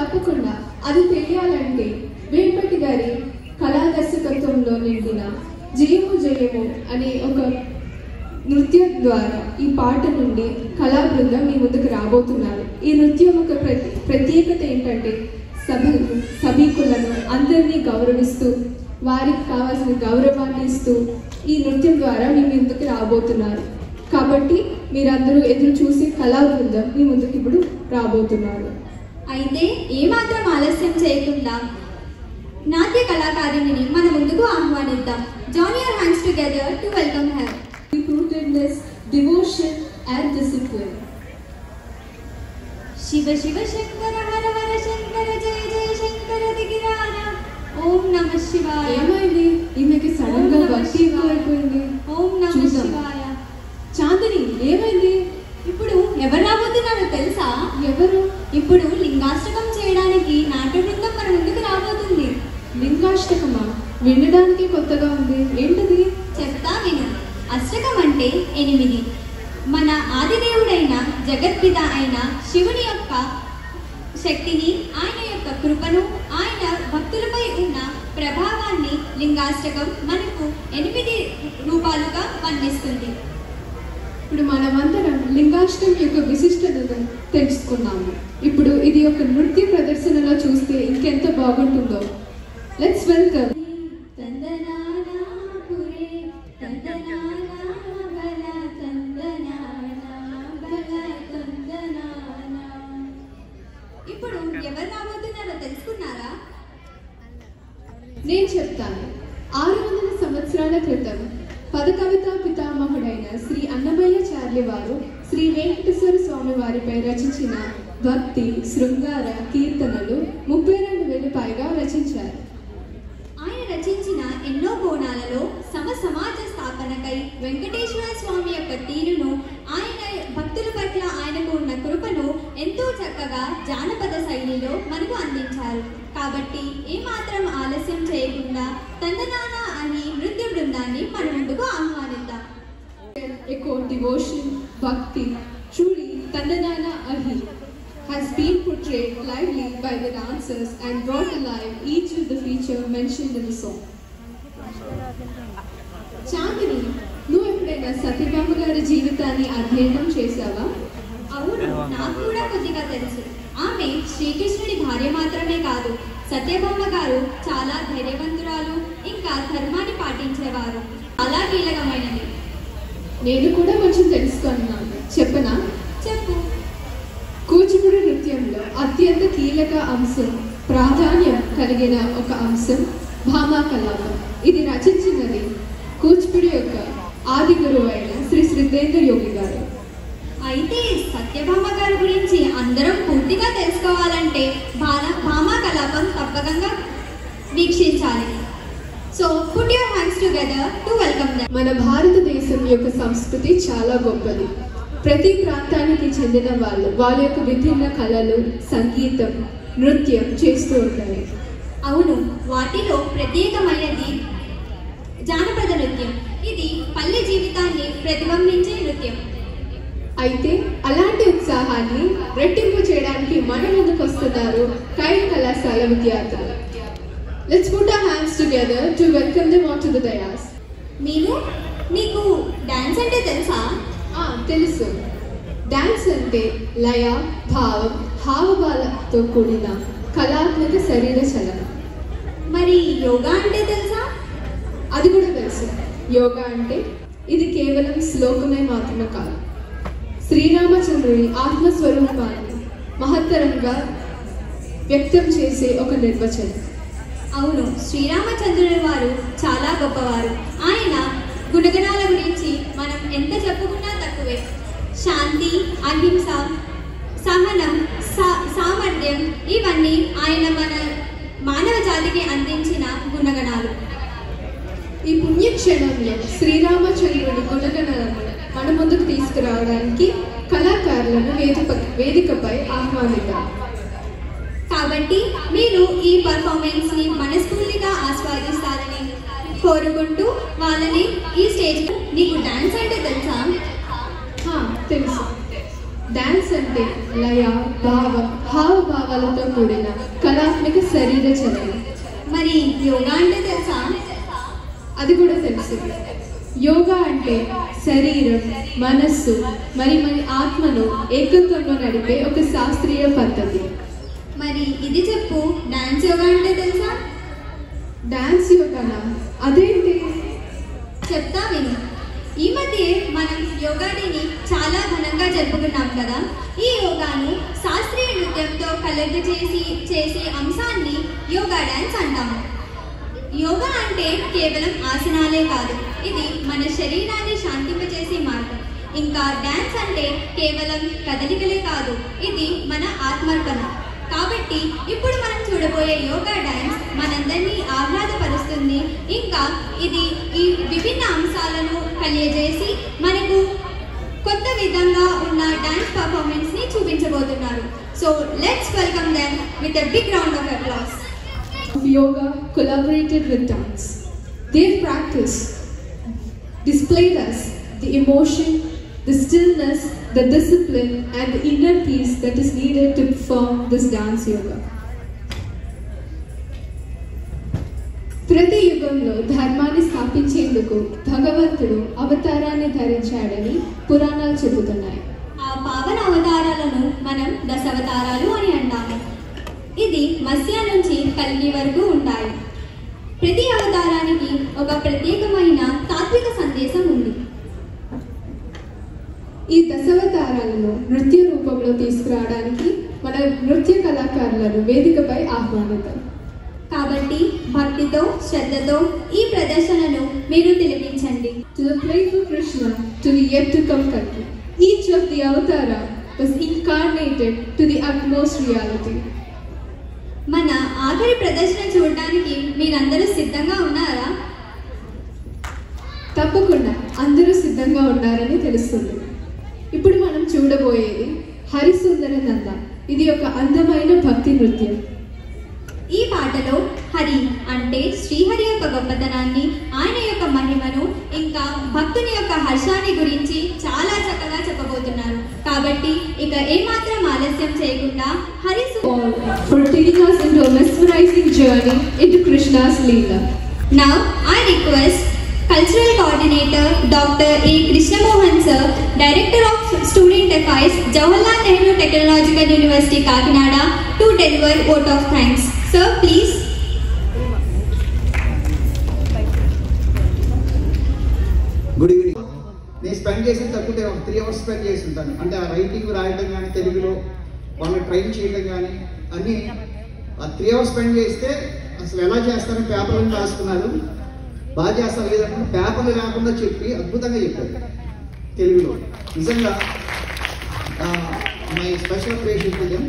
తప్పకుండా అది తెలియాలంటే వేంపటి గారి కళా దర్శకత్వంలో నిండిన జయము జయము అనే ఒక నృత్యం ద్వారా ఈ పాట నుండి కళా బృందం మీ ముందుకు రాబోతున్నారు. ఈ నృత్యం ఒక ప్రత్యేకత ఏంటంటే సభికులను అందరినీ గౌరవిస్తూ వారికి కావాల్సిన గౌరవాన్ని ఇస్తూ ఈ నృత్యం ద్వారా మీ ముందుకు రాబోతున్నారు. కాబట్టి మీరందరూ ఎదురు చూసి కళా బృందం మీ ముందుకు ఇప్పుడు రాబోతున్నారు. అయితే ఏమాత్రం ఆలస్యం చేయకుండా నాట్య కళాకారిణిని మన ముందుకు ఆహ్వానిద్దాం. Join your hands together to welcome her. Rootedness, devotion and discipline. Shiva Shiva Shankara Hara Hara Shankara జయ జయ శంకర దిగిరాన. ఓం నమః శివాయ. ఏమైంది? ఈమెకి సడన్ గా భక్తి ఎక్కువైపోయింది. ఓం నమః శివాయ. చాందిని ఏమైంది? ఇప్పుడు ఎవరు రాబోతున్నారో తెలుసా? ఎవరు? ఇప్పుడు లింగాష్టకం చేయడానికి నాట్య బృందం మన ముందుకు రాబోతుంది. లింగాష్టకమా? వినడానికి కొత్తగా ఉంది. ఏంటది? చెప్తా విను. అష్టకం అంటే 8. మన ఆదిదేవుడైన జగత్పిత అయిన శివుని యొక్క శక్తిని, ఆయన యొక్క కృపను, ఆయన భక్తులపై ఉన్న ప్రభావాన్ని లింగాష్టకం మనకు 8 రూపాలుగా వర్ణిస్తుంది. ఇప్పుడు మనమందరం లింగాష్టకం యొక్క విశిష్టతను తెలుసుకున్నాము. ఇప్పుడు ఇది ఒక నృత్య ప్రదర్శనలో చూస్తే ఇంకెంత బాగుంటుందో. Let's welcome. ఇప్పుడు ఎవరు రాబోతున్నారో తెలుసుకున్నారా? నేను చెప్తాను. 600 సంవత్సరాల క్రితం పదకవితా పితామహుడైన శ్రీ అన్నమయ్యాచార్య వారు శ్రీ వెంకటేశ్వర స్వామి వారిపై రచించిన భక్తి శృంగార కీర్తనలు 32,000 పైగా రచించారు. ఆయన రచించిన ఎన్నో కోణాలలో సమాజ స్థాపనకై వెంకటేశ్వర స్వామి యొక్క తీరును, ఆయన భక్తుల పట్ల ఆయనకు ఉన్న కృపను ఎంతో చక్కగా జానపద శైలిలో మనకు అందించారు. కాబట్టి ఏమాత్రం ఆలస్యం చేయకుండా తందనానా అని నృత్య బృందాన్ని మన ముందుకు ఆహ్వానిద్దాం. Echo devotion, bhakti, truly Tandanana Ahi has been portrayed lively by the dancers and brought alive each of the feature mentioned in the song. Chandini, నువ్వు ఎప్పుడైనా సత్యభామ గారి జీవితాన్ని అధ్యయనం చేశావా? అవును, నాకు కూడా కొద్దిగా తెలుసు. ఆమె శ్రీకృష్ణుడి భార్య మాత్రమే కాదు, సత్యభామ గారు చాలా ధైర్యవంతురాలు, ఇంకా ధర్మాన్ని పాటించేవారు. చాలా కీలకమైనది. నేను కూడా కొంచెం తెలుసుకున్నాను. చెప్పనా? చెప్పు. కూచిపూడి నృత్యంలో అత్యంత కీలక అంశం, ప్రాధాన్యం కలిగిన ఒక అంశం భామా కలాపం. ఇది రచించినది కూచిపూడి యొక్క ఆది గురువు అయిన శ్రీ శ్రీధేంద్ర యోగి గారు. అయితే సత్యభామ గారి గురించి అందరం పూర్తిగా తెలుసుకోవాలంటే భామా కలాపం తప్పకుండా వీక్షించాలి. So put your hands together to welcome them. మన భారతదేశం యొక్క సంస్కృతి చాలా గొప్పది. ప్రతి ప్రాంతానికి చెందిన వాళ్ళ యొక్క విభిన్న కళలు, సంగీతం, నృత్యం చేస్తూ ఉంటారు. అవును, వాటిలో ప్రత్యేకమైనది జానపద నృత్యం. ఇది పల్లె జీవితాన్ని ప్రతిబింబించే నృత్యం. అయితే అలాంటి ఉత్సాహాన్ని రెట్టింపు చేయడానికి మన ముందుకు వస్తున్నారు కైల్ కళాశాల విద్యార్థులు. Let's put our hands together to welcome them onto the dais. నీకు డాన్స్ అంటే తెలుసా? తెలుసు. డాన్స్ అంటే లయ, భావం, హావభావాలతో కూడిన కళాత్మక శరీర చలనం. మరి యోగా అంటే తెలుసా? అది కూడా తెలుసు. యోగా అంటే ఇది కేవలం శ్లోకమే మాత్రమే కాదు, శ్రీరామచంద్రుని ఆత్మస్వరూపాన్ని మహత్తరంగా వ్యక్తం చేసే ఒక నిర్వచనం. అవును, శ్రీరామచంద్రుని వారు చాలా గొప్పవారు. ఆయన గుణగణాల గురించి మనం ఎంత చెప్పుకున్నా తక్కువే. శాంతి, అహింస, సహనం, సామర్థ్యం, ఇవన్నీ ఆయన మన మానవ జాతికి అందించిన గుణగణాలు. ఈ పుణ్యక్షణంలో శ్రీరామచంద్రుని గుణగణాలను మన ముందుకు తీసుకురావడానికి కళాకారులను వేదికపై ఆహ్వానిద్దాం. కాబట్టి మీరు ఈ పర్ఫార్మెన్స్ ని మనస్ఫూర్తిగా ఆస్వాదిస్తారని కోరుకుంటూ వాళ్ళని ఈ స్టేజ్. నీకు డాన్స్ అంటే తెలుసా? తెలుసు. డాన్స్ అంటే లయ, భావం, హావభావాలతో కూడిన కళాత్మక శరీర చలనం. మరి యోగా అంటే తెలుసా? అది కూడా తెలుసు. యోగా అంటే శరీరం, మనస్సు మరి మన ఆత్మను ఏకత్వంలో నడిపే ఒక శాస్త్రీయ పద్ధతి. మరి ఇది చెప్పు, డాన్స్ యోగా అంటే తెలుసా? డాన్స్ యోగానా? అదేంటి? చెప్తా విను. ఈ మధ్య మనం యోగా డేని చాలా ఘనంగా జరుపుకున్నాం కదా. ఈ యోగాను శాస్త్రీయ నృత్యంతో కలగ చేసే అంశాన్ని యోగా డాన్స్ అంటాము. యోగా అంటే కేవలం ఆసనాలే కాదు, ఇది మన శరీరాన్ని శాంతింపజేసే మార్గం. ఇంకా డాన్స్ అంటే కేవలం కదలికలే కాదు, ఇది మన ఆత్మార్పణ. కాబట్టి ఇప్పుడు మనం చూడబోయే యోగా డాన్స్ మనందరినీ ఆహ్లాదపరుస్తుంది. ఇంకా ఇది ఈ విభిన్న అంశాలను కలియజేసి మనకు కొత్త విధంగా ఉన్న డాన్స్ పర్ఫార్మెన్స్ ని చూపించబోతున్నారు. So let's welcome them with a big round of applause. Yoga collaborated with dance. Their practice displayed us the emotion, the stillness, the discipline and the inner peace that is needed to perform this dance yoga. ప్రతి యుగంలో ధర్మాన్ని స్థాపించేందుకు భగవంతుడు అవతారాన్ని ధరించాడని పురాణాలు చెబుతున్నాయి. ఆ పావన అవతారాలను మనం దశావతారాలు అని అంటాము. ఇది మత్స్య నుంచి కల్కి వరకు ఉంటాయి. ప్రతి అవతారానికి ఒక ప్రత్యేకమైన తాత్విక సందేశం ఉంది. ఈ దశావతారాలను నృత్య రూపంలో తీసుకురావడానికి మన నృత్య కళాకారులను వేదికపై ఆహ్వానిద్దాం. కాబట్టి భక్తితో శ్రద్ధతో ఈ ప్రదర్శనను మీరు తిలకించండి. To the playful Krishna, to the yet to come Kalki, each of the avatara was incarnated to the utmost reality. మన ఆఖరి ప్రదర్శన చూడడానికి మీరందరూ సిద్ధంగా ఉన్నారా? తప్పకుండా అందరూ సిద్ధంగా ఉన్నారని తెలుస్తుంది. ఇప్పుడు మనం చూడబోయేది హరిసుందర నంద. ఇది ఒక అందమైన భక్తి నృత్యం. ఈ పాటలో హరి అంటే శ్రీహరి యొక్క గొప్పతనాన్ని, ఆయన యొక్క మహిమను, ఇంకా భక్తుని యొక్క హర్షాన్ని గురించి చాలా చక్కగా చెప్పబోతున్నారు. కాబట్టి ఇక ఏమాత్రం ఆలస్యం చేయకుండా for taking us into a mesmerizing journey into Krishna's Leela. Now I request Cultural Coordinator Dr. A. Krishnamohan Sir, Director of Student Affairs, Jawaharlal Nehru Technological University, Kakinada, to deliver vote of thanks. Sir, please. Good evening. నేను spend చేసిన తక్కువ 3 hours spend చేసి ఉంటాను. అంటే ఆ writing రాయడం కానీ, తెలుగులో వాళ్ళని ట్రైన్ చేయడం కానీ అన్నీ ఆ 3 hours స్పెండ్ చేస్తే అసలు ఎలా చేస్తారని పేపర్లను రాసుకున్నారు. బాగా చేస్తారు, లేదంటే పేపర్లు లేకుండా చెప్పి అద్భుతంగా చెప్పారు తెలుగులో. నిజంగా my special appreciation to them.